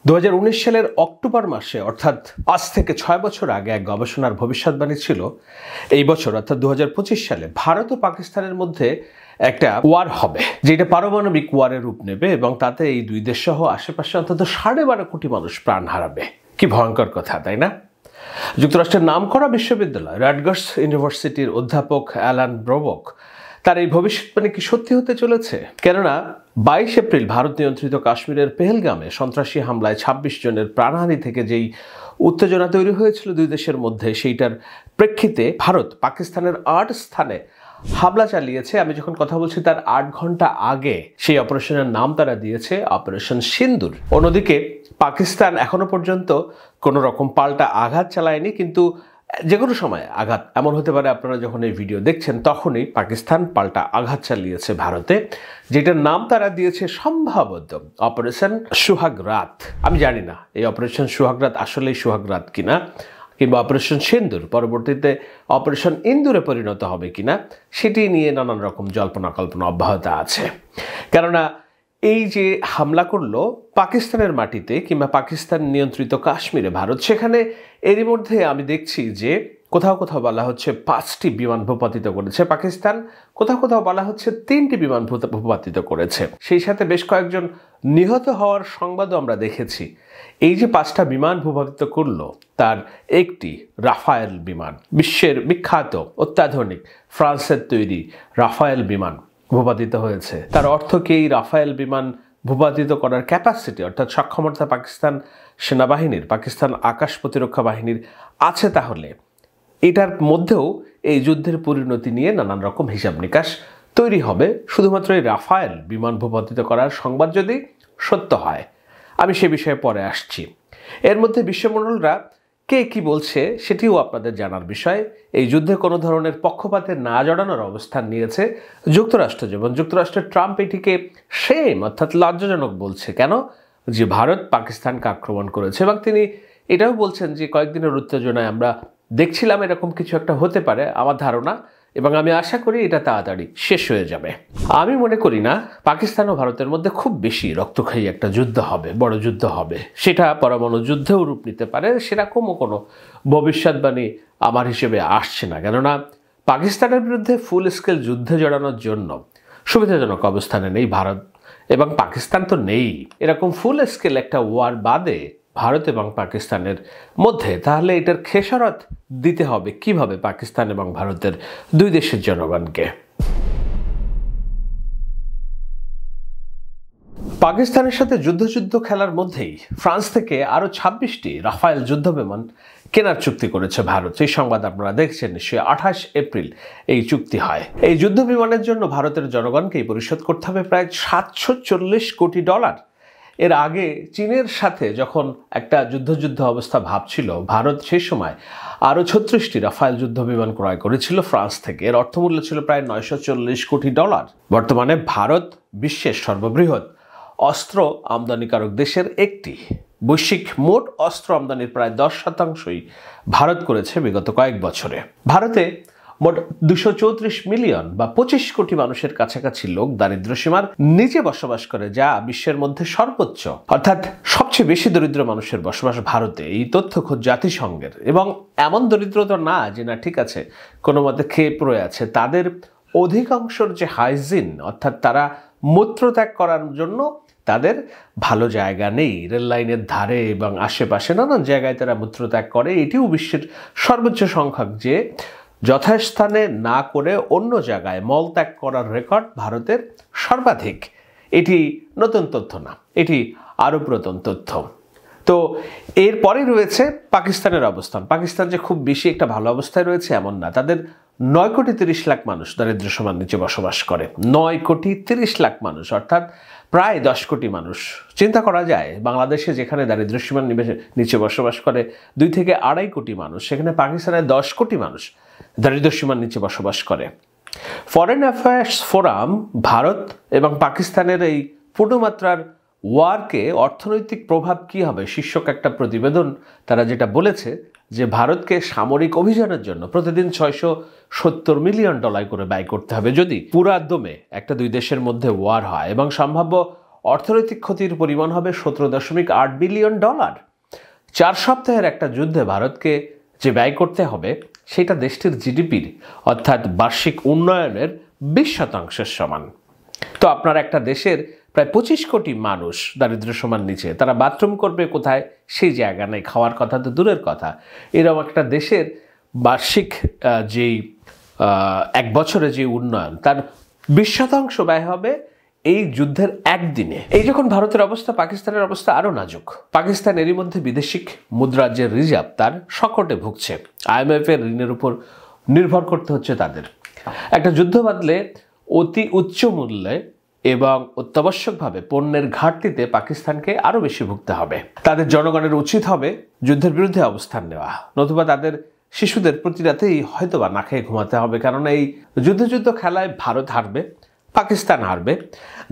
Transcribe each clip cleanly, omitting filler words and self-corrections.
2019 সালের অক্টোবর মাসে অর্থাৎ আজ থেকে 6 বছর আগে এক গবেষণার ভবিষ্যৎবাণী ছিল এই বছর অর্থাৎ 2025 সালে ভারত ও পাকিস্তানের মধ্যে একটা ওয়ার হবে, যেটা পারমাণবিক ওয়ারের রূপ নেবে এবং তাতে এই দুই দেশ সহ আশেপাশে অন্তত 12.5 কোটি মানুষ প্রাণ হারাবে। কি ভয়ঙ্কর কথা, তাই না? যুক্তরাষ্ট্রের নামকরা বিশ্ববিদ্যালয় রাটগার্স ইউনিভার্সিটির অধ্যাপক অ্যালান ব্রোবক তার এই ভবিষ্যৎবাণী কি সত্যি হতে চলেছে? কেননা 22 এপ্রিল ভারত নিয়ন্ত্রিত কাশ্মীরের পেহেলগামে সন্ত্রাসী হামলায় 26 জনের প্রাণহানি থেকে যেই উত্তেজনা তৈরি হয়েছিল দুই দেশের মধ্যে, সেইটার প্রেক্ষিতে ভারত পাকিস্তানের 8 স্থানে হামলা চালিয়েছে। আমি যখন কথা বলছি তার 8 ঘন্টা আগে সেই অপারেশনের নাম তারা দিয়েছে অপারেশন সিন্দুর। অন্যদিকে পাকিস্তান এখনো পর্যন্ত কোনো রকম পাল্টা আঘাত চালায়নি, কিন্তু যে কোনো সময় আঘাত এমন হতে পারে আপনারা যখন এই ভিডিও দেখছেন তখনই পাকিস্তান পাল্টা আঘাত চালিয়েছে ভারতে, যেটার নাম তারা দিয়েছে সম্ভবত অপারেশন সুহাগ রাত। আমি জানি না এই অপারেশন সুহাগ রাত আসলেই সুহাগ রাত কিনা, কিংবা অপারেশন সিন্দুর পরবর্তীতে অপারেশন ইন্দুরে পরিণত হবে কিনা, সেটি নিয়ে নানান রকম জল্পনা কল্পনা অব্যাহত আছে। কেননা এই যে হামলা করলো পাকিস্তানের মাটিতে কিংবা পাকিস্তান নিয়ন্ত্রিত কাশ্মীরে ভারত, সেখানে এরই মধ্যে আমি দেখছি যে কোথাও কোথাও বলা হচ্ছে 5টি বিমান ভূপাতিত করেছে পাকিস্তান, কোথাও কোথাও বলা হচ্ছে 3টি বিমান ভূপাতিত করেছে। সেই সাথে বেশ কয়েকজন নিহত হওয়ার সংবাদও আমরা দেখেছি। এই যে 5টা বিমান ভূপাতিত করলো তার একটি রাফায়েল বিমান, বিশ্বের বিখ্যাত অত্যাধুনিক ফ্রান্সের তৈরি রাফায়েল বিমান ভূপাতিত হয়েছে। তার অর্থ কি এই রাফায়েল বিমান ভূপাতিত করার ক্যাপাসিটি অর্থাৎ সক্ষমতা পাকিস্তান সেনাবাহিনীর, পাকিস্তান আকাশ প্রতিরক্ষা বাহিনীর আছে, তাহলে এটার মধ্যেও এই যুদ্ধের পরিণতি নিয়ে নানান রকম হিসাব নিকাশ তৈরি হবে শুধুমাত্র এই রাফায়েল বিমান ভূপাতিত করার সংবাদ যদি সত্য হয়। আমি সে বিষয়ে পরে আসছি। এর মধ্যে বিশ্বমণ্ডলরা কে কি বলছে সেটিও আপনাদের জানার বিষয়। এই যুদ্ধে কোনো ধরনের পক্ষপাতে না জড়ানোর অবস্থান নিয়েছে যুক্তরাষ্ট্র, যেমন যুক্তরাষ্ট্রের ট্রাম্প এটিকে সেম অর্থাৎ লজ্জাজনক বলছে। কেন? যে ভারত পাকিস্তানকে আক্রমণ করেছে, এবং তিনি এটাও বলছেন যে কয়েকদিনের উত্তেজনায় আমরা দেখছিলাম এরকম কিছু একটা হতে পারে, আমার ধারণা, এবং আমি আশা করি এটা তাড়াতাড়ি শেষ হয়ে যাবে। আমি মনে করি না পাকিস্তান ও ভারতের মধ্যে খুব বেশি রক্তক্ষয়ী একটা যুদ্ধ হবে, বড় যুদ্ধ হবে, সেটা পরমাণু যুদ্ধেও রূপ নিতে পারে, সেরকমও কোনো ভবিষ্যৎবাণী আমার হিসেবে আসছে না। কেননা পাকিস্তানের বিরুদ্ধে ফুল স্কেল যুদ্ধে জড়ানোর জন্য সুবিধাজনক অবস্থানে নেই ভারত, এবং পাকিস্তান তো নেই এরকম ফুল স্কেল একটা ওয়ার বাদে ভারত এবং পাকিস্তানের মধ্যে। তাহলে এটার খেসারত দিতে হবে কিভাবে পাকিস্তান এবং ভারতের দুই দেশের জনগণকে? পাকিস্তানের সাথে যুদ্ধ খেলার মধ্যেই ফ্রান্স থেকে আরও 26টি রাফায়েল যুদ্ধ বিমান কেনার চুক্তি করেছে ভারত। এই সংবাদ আপনারা দেখছেন নিশ্চয়ই। 28 এপ্রিল এই চুক্তি হয়। এই যুদ্ধ বিমানের জন্য ভারতের জনগণকেই পরিশোধ করতে হবে প্রায় $740 কোটি। এর আগে চীনের সাথে যখন একটা যুদ্ধ অবস্থা ভাবছিল ভারত, সেই সময় আরও 36টি রাফায়েল যুদ্ধ বিমান ক্রয় করেছিল ফ্রান্স থেকে। এর অর্থমূল্য ছিল প্রায় $940 কোটি। বর্তমানে ভারত বিশ্বের সর্ববৃহৎ অস্ত্র আমদানিকারক দেশের একটি। বৈশ্বিক মোট অস্ত্র আমদানির প্রায় 10%ই ভারত করেছে বিগত কয়েক বছরে। ভারতে মোট 234 মিলিয়ন বা 25 কোটি মানুষের কাছাকাছি লোক দারিদ্র্যসীমার নিচে বসবাস করে, যা বিশ্বের মধ্যে সর্বোচ্চ, অর্থাৎ সবচেয়ে বেশি দরিদ্র মানুষের বসবাস ভারতে। এই তথ্য খোঁজ জাতিসংঘের। এবং এমন দরিদ্র তো না যে না ঠিক আছে কোনো মতে খেয়ে পড়ে আছে, তাদের অধিকাংশর যে হাইজিন অর্থাৎ তারা মূত্রত্যাগ করার জন্য তাদের ভালো জায়গা নেই। রেল লাইনের ধারে এবং আশেপাশে নানান জায়গায় তারা মূত্রত্যাগ করে। এটিও বিশ্বের সর্বোচ্চ সংখ্যক যে যথাস্থানে না করে অন্য জায়গায় মলত্যাগ করার রেকর্ড ভারতের সর্বাধিক। এটি নতুন তথ্য না, এটি আরও পুরাতন তথ্য। তো এরপরে রয়েছে পাকিস্তানের অবস্থান। পাকিস্তান যে খুব বেশি একটা ভালো অবস্থায় রয়েছে এমন না। তাদের 9,30,00,000 মানুষ দারিদ্র্যসীমার নিচে বসবাস করে। 9,30,00,000 মানুষ অর্থাৎ প্রায় 10 কোটি মানুষ। চিন্তা করা যায় বাংলাদেশে যেখানে দারিদ্র্যসীমার নিচে বসবাস করে 2 থেকে 2.5 কোটি মানুষ, সেখানে পাকিস্তানে 10 কোটি মানুষ দারিদ্র্যসীমার নিচে বসবাস করে। ফরেন অ্যাফেয়ার্স ফোরাম ভারত এবং পাকিস্তানের এই পূর্ণমাত্রার ওয়ারকে অর্থনৈতিক প্রভাব কি হবে শীর্ষক একটা প্রতিবেদন তারা যেটা বলেছে যে ভারতকে সামরিক অভিযানের জন্য প্রতিদিন $670 মিলিয়ন করে ব্যয় করতে হবে যদি পুরাদমে একটা দুই দেশের মধ্যে ওয়ার হয়, এবং সম্ভাব্য অর্থনৈতিক ক্ষতির পরিমাণ হবে $17.8 বিলিয়ন। 4 সপ্তাহের একটা যুদ্ধে ভারতকে যে ব্যয় করতে হবে সেটা দেশটির জিডিপির অর্থাৎ বার্ষিক উন্নয়নের 20% সমান। তো আপনার একটা দেশের প্রায় 25 কোটি মানুষ দারিদ্র্য সীমার নিচে, তারা বাথরুম করবে কোথায় সেই জায়গা নেই, খাওয়ার কথা তো দূরের কথা। এরকম একটা দেশের বার্ষিক যেই 1 বছরে যে উন্নয়ন তার 20% ব্যয় হবে এই যুদ্ধের একদিনে। এই যখন ভারতের অবস্থা, পাকিস্তানের অবস্থা আরো নাজুক। পাকিস্তান এরই মধ্যে বিদেশিক মুদ্রার যে রিজার্ভ তার সংকটে ভুগছে। IMF এর ঋণের উপর নির্ভর করতে হচ্ছে তাদের। একটা যুদ্ধ বাঁধলে অতি উচ্চ মূল্যে এবং অত্যাবশ্যকভাবে পণ্যের ঘাটতিতে পাকিস্তানকে আরো বেশি ভুগতে হবে। তাদের জনগণের উচিত হবে যুদ্ধের বিরুদ্ধে অবস্থান নেওয়া, নতুবা তাদের শিশুদের প্রতি রাতেই হয়তোবা না খেয়ে ঘুমাতে হবে। কারণ এই যুদ্ধ খেলায় ভারত হারবে, পাকিস্তান হারবে,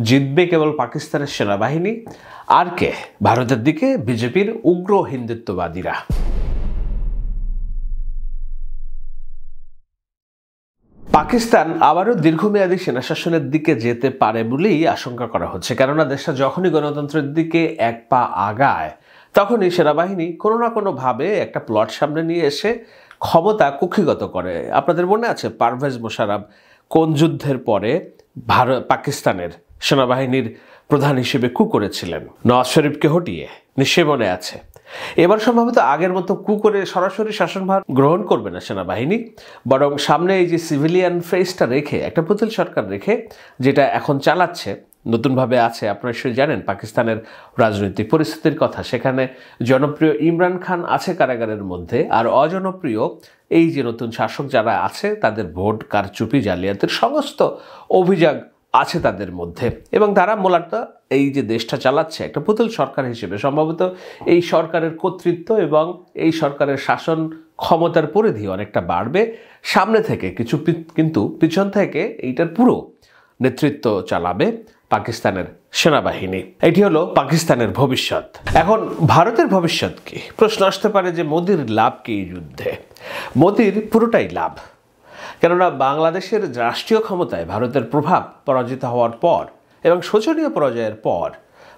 জিতবে কেবল পাকিস্তানের সেনাবাহিনী আর কে? ভারতের দিকে বিজেপির উগ্র হিন্দুত্ববাদীরা। পাকিস্তান আবারও দীর্ঘমেয়াদী সেনা শাসনের দিকে যেতে পারে বলেই আশঙ্কা করা হচ্ছে। কেননা দেশটা যখনই গণতন্ত্রের দিকে এক পা আগায় তখনই সেনাবাহিনী কোনো না কোনোভাবে একটা প্লট সামনে নিয়ে এসে ক্ষমতা কুক্ষিগত করে। আপনাদের মনে আছে পারভেজ মোশাররফ কোন যুদ্ধের পরে পাকিস্তানের সেনাবাহিনীর প্রধান হিসেবে কু করেছিলেন? নওয়াজ শরীফকে হটিয়ে, নিশ্চয় মনে আছে। এবার সম্ভবত আগের মতো কু করে সরাসরি শাসনভার গ্রহণ করবে না সেনাবাহিনী, বরং সামনে এই যে সিভিলিয়ান ফেসটা রেখে একটা পুতুল সরকার রেখে যেটা এখন চালাচ্ছে, নতুনভাবে আছে। আপনারা নিশ্চয়ই জানেন পাকিস্তানের রাজনৈতিক পরিস্থিতির কথা। সেখানে জনপ্রিয় ইমরান খান আছে কারাগারের মধ্যে, আর অজনপ্রিয় এই যে নতুন শাসক যারা আছে তাদের ভোট কারচুপি, জালিয়াতির সমস্ত অভিযোগ আছে তাদের মধ্যে, এবং তারা মূলত এই যে দেশটা চালাচ্ছে একটা পুতুল সরকার হিসেবে। সম্ভবত এই সরকারের কর্তৃত্ব এবং এই সরকারের শাসন ক্ষমতার পরিধি অনেকটা বাড়বে সামনে থেকে কিছু, কিন্তু পিছন থেকে এইটার পুরো নেতৃত্ব চালাবে পাকিস্তানের সেনাবাহিনী। এটি হলো পাকিস্তানের ভবিষ্যৎ। এখন ভারতের ভবিষ্যৎ কি? প্রশ্ন আসতে পারে যে মোদির লাভ কি এই যুদ্ধে? মোদির পুরোটাই লাভ। কেননা বাংলাদেশের রাষ্ট্রীয় ক্ষমতায় ভারতের প্রভাব পরাজিত হওয়ার পর এবং শোচনীয় পরাজয়ের পর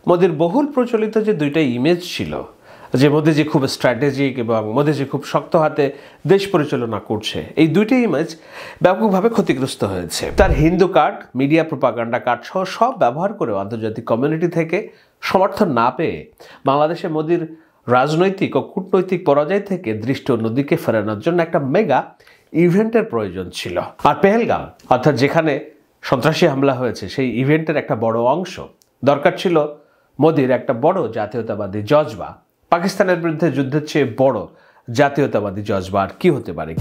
মোদির বহুল প্রচলিত যে দুইটা ইমেজ ছিল, যে মোদিজি খুব স্ট্র্যাটেজিক এবং মোদিজি খুব শক্ত হাতে দেশ পরিচালনা করছে, এই দুইটি ইমেজ ব্যাপকভাবে ক্ষতিগ্রস্ত হয়েছে। তার Hindu card, media propaganda card সহ সব ব্যবহার করে আন্তর্জাতিক কমিউনিটি থেকে সমর্থন না পেয়ে বাংলাদেশে মোদির রাজনৈতিক ও কূটনৈতিক পরাজয় থেকে দৃষ্টি অন্যদিকে ফেরানোর জন্য একটা মেগা ইভেন্টের প্রয়োজন ছিল। আর পেহেলগাম অর্থাৎ যেখানে সন্ত্রাসী হামলা হয়েছে সেই ইভেন্টের একটা বড় অংশ দরকার ছিল মোদির একটা বড় জাতীয়তাবাদী জজবা। পাকিস্তানের বিরুদ্ধে যুদ্ধের চেয়ে বড় জাতীয়তাবাদী জজবা আর কি হতে পারে?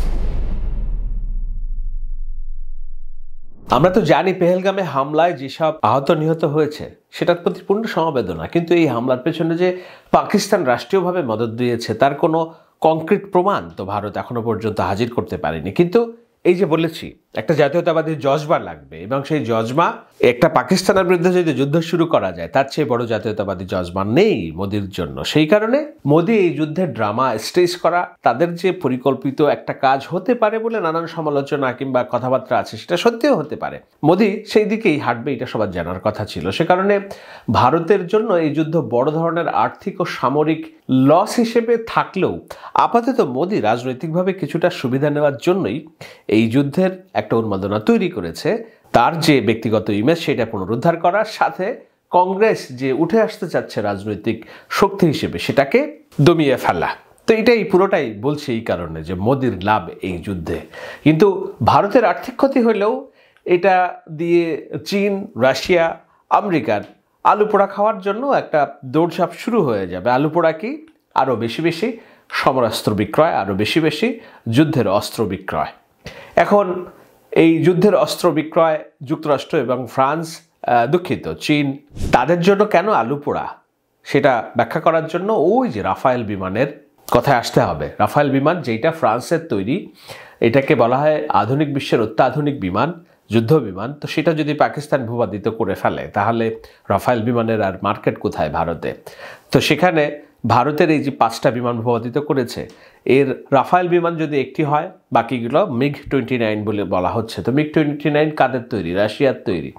আমরা তো জানি পেহেলগামে হামলায় যেসব আহত নিহত হয়েছে সেটার প্রতি পূর্ণ সমবেদনা, কিন্তু এই হামলার পেছনে যে পাকিস্তান রাষ্ট্রীয়ভাবে মদত দিয়েছে তার কোনো কংক্রিট প্রমাণ তো ভারত এখনো পর্যন্ত হাজির করতে পারেনি। কিন্তু এই যে বলেছি একটা জাতীয়তাবাদী জজবা লাগবে, এবং সেই জজবা একটা পাকিস্তানের বিরুদ্ধে যদি যুদ্ধ শুরু করা যায় তার চেয়ে বড় জাতীয়তাবাদী জজবা নেই মোদির জন্য। সেই কারণে মোদি এই যুদ্ধের ড্রামা স্টেজ করা তাদের যে পরিকল্পিত একটা কাজ হতে পারে বলে নানান সমালোচনা কিংবা কথাবার্তা আছে, সেটা সত্যিও হতে পারে। মোদি সেই দিকেই হাঁটবে এটা সবার জানার কথা ছিল। সে কারণে ভারতের জন্য এই যুদ্ধ বড় ধরনের আর্থিক ও সামরিক লস হিসেবে থাকলেও আপাতত মোদি রাজনৈতিকভাবে কিছুটা সুবিধা নেওয়ার জন্যই এই যুদ্ধের একটা উন্মাদনা তৈরি করেছে। তার যে ব্যক্তিগত ইমেজ সেটা পুনরুদ্ধার করার সাথে কংগ্রেস যে উঠে আসতে চাচ্ছে রাজনৈতিক শক্তি হিসেবে সেটাকে দমিয়ে ফেলা। তো এটাই পুরোটাই বলছে এই কারণে যে মোদির লাভ এই যুদ্ধে। কিন্তু ভারতের আর্থিক ক্ষতি হলেও এটা দিয়ে চীন, রাশিয়া, আমেরিকার আলু পোড়া খাওয়ার জন্য একটা দৌড়ঝাঁপ শুরু হয়ে যাবে। আলু পোড়া কি? আরও বেশি বেশি সমরাস্ত্র বিক্রয়, আরও বেশি বেশি যুদ্ধের অস্ত্র বিক্রয়। এখন এই যুদ্ধের অস্ত্র বিক্রয় যুক্তরাষ্ট্র এবং ফ্রান্স, চীন, তাদের জন্য কেন আলু পোড়া সেটা ব্যাখ্যা করার জন্য ওই যে রাফায়েল বিমানের কথায় আসতে হবে। রাফায়েল বিমান যেটা ফ্রান্সের তৈরি, এটাকে বলা হয় আধুনিক বিশ্বের অত্যাধুনিক বিমান, যুদ্ধ বিমান। তো সেটা যদি পাকিস্তান ভূপাতিত করে ফেলে তাহলে রাফায়েল বিমানের আর মার্কেট কোথায় ভারতে? তো সেখানে ভারতের এই যে 5টা বিমান ভূপাতিত করেছে, এর রাফায়েল বিমান যদি একটি হয়, বাকিগুলো MiG-29 বলে বলা হচ্ছে। তো MiG-29 কাদের তৈরি? রাশিয়ার তৈরি।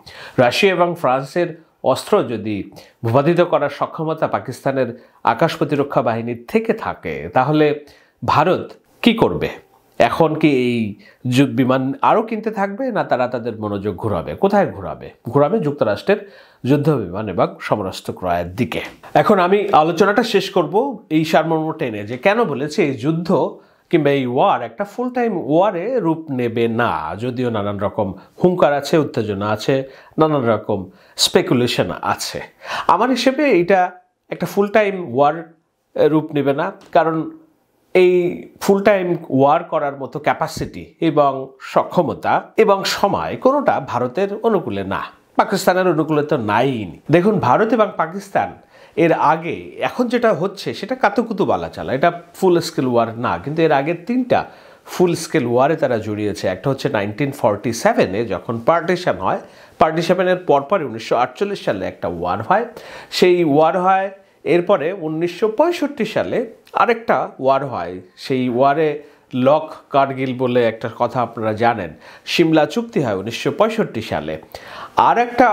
রাশিয়া এবং ফ্রান্সের অস্ত্র যদি ভূপাতিত করার সক্ষমতা পাকিস্তানের আকাশ প্রতিরক্ষা বাহিনীর থেকে থাকে, তাহলে ভারত কি করবে? এখন কি এই বিমান আরও কিনতে থাকবে, না তারা তাদের মনোযোগ ঘোরাবে? কোথায় ঘোরাবে? ঘোরাবে যুক্তরাষ্ট্রের যুদ্ধ বিমান এবং সমরাস্ত্র ক্রয়ের দিকে। এখন আমি আলোচনাটা শেষ করব এই সারমর্ম টেনে, যে কেন বলেছি এই যুদ্ধ কিংবা এই ওয়ার একটা ফুল টাইম ওয়ারে রূপ নেবে না। যদিও নানান রকম হুঙ্কার আছে, উত্তেজনা আছে, নানান রকম স্পেকুলেশন আছে। আমার হিসেবে এটা একটা ফুল টাইম ওয়ার রূপ নেবে না, কারণ এই ফুল টাইম ওয়ার করার মতো ক্যাপাসিটি এবং সক্ষমতা এবং সময় কোনোটা ভারতের অনুকূলে না, পাকিস্তানের অনুকূলে তো নাই। দেখুন, ভারত এবং পাকিস্তান এর আগে এখন যেটা হচ্ছে সেটা কাতুকুতু বালা চালা, এটা ফুল স্কেল ওয়ার না, কিন্তু এর আগে 3টা ফুল স্কেল ওয়ারে তারা জড়িয়েছে। একটা হচ্ছে 1947-এ যখন পার্টিশন হয়, পার্টিশনের পরপরই 1948 সালে একটা ওয়ার হয়, সেই ওয়ার হয়। এরপরে 1965 সালে আরেকটা ওয়ার হয়, সেই ওয়ারে লক কার্গিল বলে একটা কথা আপনারা জানেন, সিমলা চুক্তি হয় 1965 সালে। আর একটা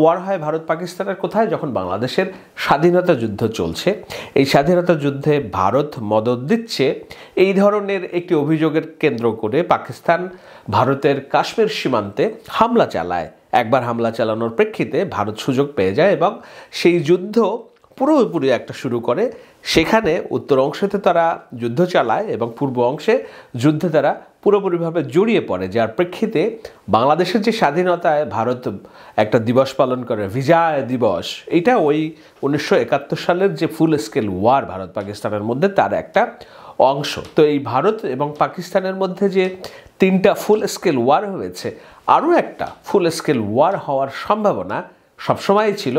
ওয়ার হয় ভারত পাকিস্তানের কোথায়, যখন বাংলাদেশের স্বাধীনতা যুদ্ধ চলছে। এই স্বাধীনতা যুদ্ধে ভারত মদদ দিচ্ছে, এই ধরনের একটি অভিযোগের কেন্দ্র করে পাকিস্তান ভারতের কাশ্মীর সীমান্তে হামলা চালায়। একবার হামলা চালানোর প্রেক্ষিতে ভারত সুযোগ পেয়ে যায় এবং সেই যুদ্ধ পুরোপুরি একটা শুরু করে। সেখানে উত্তর অংশেতে তারা যুদ্ধ চালায় এবং পূর্ব অংশে যুদ্ধে তারা পুরোপুরিভাবে জড়িয়ে পড়ে, যার প্রেক্ষিতে বাংলাদেশের যে স্বাধীনতায় ভারত একটা দিবস পালন করে, বিজয় দিবস, এটা ওই 1971 সালের যে ফুল স্কেল ওয়ার ভারত পাকিস্তানের মধ্যে তার একটা অংশ। তো এই ভারত এবং পাকিস্তানের মধ্যে যে 3টা ফুল স্কেল ওয়ার হয়েছে, আরও একটা ফুল স্কেল ওয়ার হওয়ার সম্ভাবনা সবসময়ই ছিল,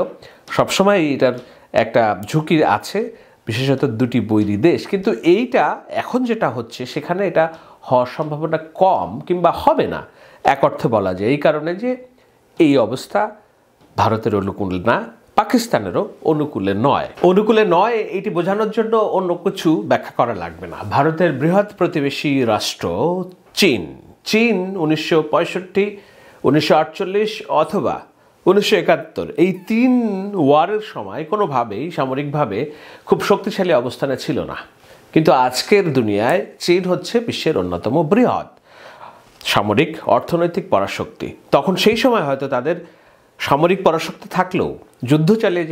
সবসময় এটার একটা ঝুঁকি আছে, বিশেষত দুটি বৈরী দেশ। কিন্তু এইটা এখন যেটা হচ্ছে সেখানে এটা হওয়ার সম্ভাবনা কম, কিংবা হবে না এক অর্থে বলা যায়, এই কারণে যে এই অবস্থা ভারতের অনুকূলে না, পাকিস্তানেরও অনুকূলে নয়। এটি বোঝানোর জন্য অন্য কিছু ব্যাখ্যা করা লাগবে না। ভারতের বৃহৎ প্রতিবেশী রাষ্ট্র চীন 1965, 1948 অথবা 1971, এই 3 ওয়ারের সময় কোনোভাবেই সামরিকভাবে খুব শক্তিশালী অবস্থানে ছিল না। কিন্তু আজকের দুনিয়ায় চীন হচ্ছে বিশ্বের অন্যতম বৃহৎ সামরিক অর্থনৈতিক পরাশক্তি। তখন সেই সময় হয়তো তাদের সামরিক পরাশক্তি থাকলেও যুদ্ধ চালিয়ে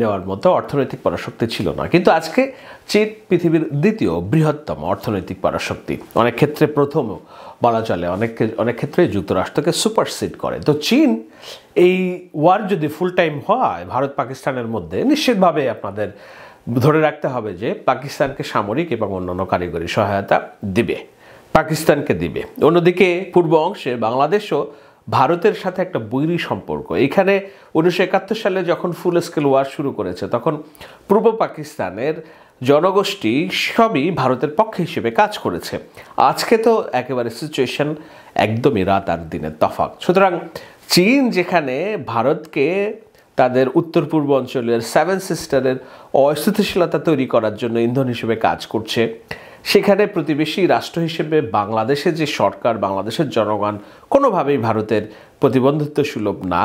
নেওয়ার মতো অর্থনৈতিক পরাশক্তি ছিল না। কিন্তু আজকে চীন পৃথিবীর দ্বিতীয় বৃহত্তম অর্থনৈতিক পরাশক্তি, অনেক ক্ষেত্রে প্রথমও বলা চলে, অনেক ক্ষেত্রে যুক্তরাষ্ট্রকে সুপারসিড করে। তো চীন এই ওয়ার যদি ফুল টাইম হয় ভারত পাকিস্তানের মধ্যে, নিশ্চিতভাবে আপনাদের ধরে রাখতে হবে যে পাকিস্তানকে সামরিক এবং অন্যান্য কারিগরি সহায়তা দিবে, পাকিস্তানকে দিবে। অন্যদিকে পূর্ব অংশে বাংলাদেশও ভারতের সাথে একটা বৈরী সম্পর্ক। এখানে 1971 সালে যখন ফুল স্কেল ওয়ার শুরু করেছে, তখন পূর্ব পাকিস্তানের জনগোষ্ঠী সবই ভারতের পক্ষে হিসেবে কাজ করেছে। আজকে তো একেবারে সিচুয়েশন একদমই রাত আর দিনের তফাৎ। সুতরাং চীন যেখানে ভারতকে তাদের উত্তর পূর্ব অঞ্চলের 7 সিস্টারের অস্থিতিশীলতা তৈরি করার জন্য ইন্ধন হিসেবে কাজ করছে, সেখানে প্রতিবেশী রাষ্ট্র হিসেবে বাংলাদেশের যে সরকার, বাংলাদেশের জনগণ কোনোভাবেই ভারতের প্রতিবন্ধিত্ব সুলভ না।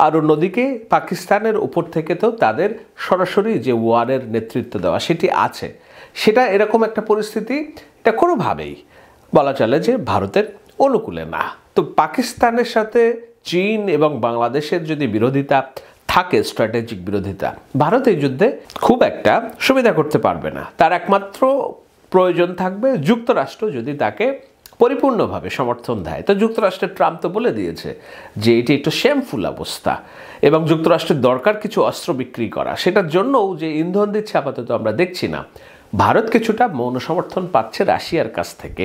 আর অন্যদিকে পাকিস্তানের উপর থেকে তো তাদের সরাসরি যে ওয়ারের নেতৃত্ব দেওয়া সেটি আছে, সেটা এরকম একটা পরিস্থিতি, এটা কোনোভাবেই বলা চলে যে ভারতের অনুকূলে না। তো পাকিস্তানের সাথে চীন এবং বাংলাদেশের যদি বিরোধিতা থাকে, স্ট্র্যাটেজিক বিরোধিতা, ভারত এই যুদ্ধে খুব একটা সুবিধা করতে পারবে না। তার একমাত্র প্রয়োজন থাকবে যুক্তরাষ্ট্র যদি তাকে পরিপূর্ণভাবে সমর্থন দেয়। তো যুক্তরাষ্ট্রের ট্রাম্প তো বলে দিয়েছে যে এটি একটু শেমফুল অবস্থা এবং যুক্তরাষ্ট্রের দরকার কিছু অস্ত্র বিক্রি করা, সেটার জন্যও যে ইন্ধন দিচ্ছে আপাতত আমরা দেখছি না। ভারত কিছুটা মৌন সমর্থন পাচ্ছে রাশিয়ার কাছ থেকে,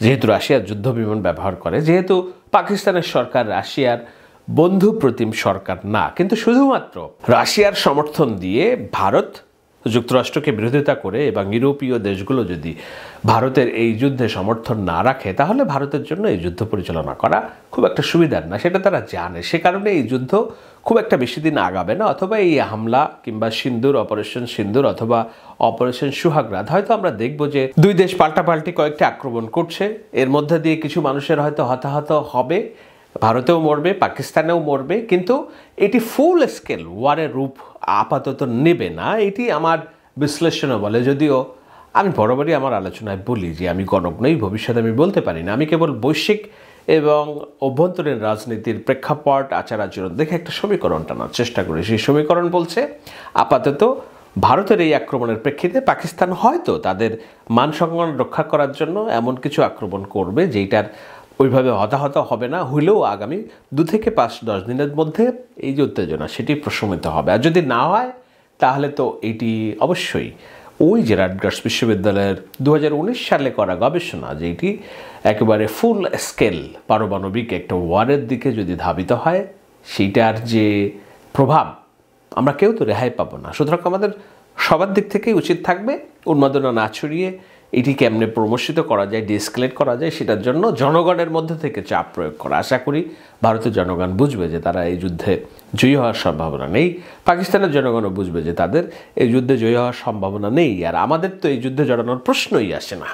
যেহেতু রাশিয়ার যুদ্ধ বিমান ব্যবহার করে, যেহেতু পাকিস্তানের সরকার রাশিয়ার বন্ধু প্রতিম সরকার না। কিন্তু শুধুমাত্র রাশিয়ার সমর্থন দিয়ে ভারত যুক্তরাষ্ট্রকে বিরোধিতা করে এবং ইউরোপীয় দেশগুলো যদি ভারতের এই যুদ্ধে সমর্থন না রাখে, তাহলে ভারতের জন্য এই যুদ্ধ পরিচালনা করা খুব একটা সুবিধার না, সেটা তারা জানে। সে কারণে এই যুদ্ধ খুব একটা বেশি দিন আগাবে না, অথবা এই হামলা কিংবা সিন্দুর, অপারেশন সিন্দুর অথবা অপারেশন সুহাগরাত, হয়তো আমরা দেখব যে দুই দেশ পাল্টাপাল্টি কয়েকটি আক্রমণ করছে, এর মধ্যে দিয়ে কিছু মানুষের হয়তো হতাহত হবে, ভারতেও মরবে, পাকিস্তানেও মরবে, কিন্তু এটি ফুল স্কেল ওয়ারের রূপ আপাতত নেবে না, এটি আমার বিশ্লেষণও বলে। যদিও আমি বরাবরই আমার আলোচনায় বলি যে আমি গণক নই, ভবিষ্যতে আমি বলতে পারি না, আমি কেবল বৈশ্বিক এবং অভ্যন্তরীণ রাজনীতির প্রেক্ষাপট, আচার আচরণ দেখে একটা সমীকরণ টানার চেষ্টা করি। সেই সমীকরণ বলছে আপাতত ভারতের এই আক্রমণের প্রেক্ষিতে পাকিস্তান হয়তো তাদের মান সম্মান রক্ষা করার জন্য এমন কিছু আক্রমণ করবে যেটার ওইভাবে হতাহত হবে না, হইলেও আগামী 2 থেকে 5-10 দিনের মধ্যে এই যে উত্তেজনা সেটি প্রশমিত হবে। আর যদি না হয় তাহলে তো এটি অবশ্যই ওই যে রাটগার্স বিশ্ববিদ্যালয়ের 2019 সালে করা গবেষণা, যেটি একেবারে ফুল স্কেল পারমাণবিক একটা ওয়ারের দিকে যদি ধাবিত হয়, সেইটার যে প্রভাব আমরা কেউ তো রেহাই পাবো না। সুতরাং আমাদের সবার দিক থেকেই উচিত থাকবে উন্মাদনা না ছড়িয়ে এটি কেমনে প্রমোশিত করা যায়, ডিএসকেলেট করা যায়, সেটার জন্য জনগণের মধ্যে থেকে চাপ প্রয়োগ করা। আশা করি ভারতের জনগণ বুঝবে যে তারা এই যুদ্ধে জয়ী হওয়ার সম্ভাবনা নেই, পাকিস্তানের জনগণও বুঝবে যে তাদের এই যুদ্ধে জয়ী হওয়ার সম্ভাবনা নেই, আর আমাদের তো এই যুদ্ধে জড়ানোর প্রশ্নই আসে না।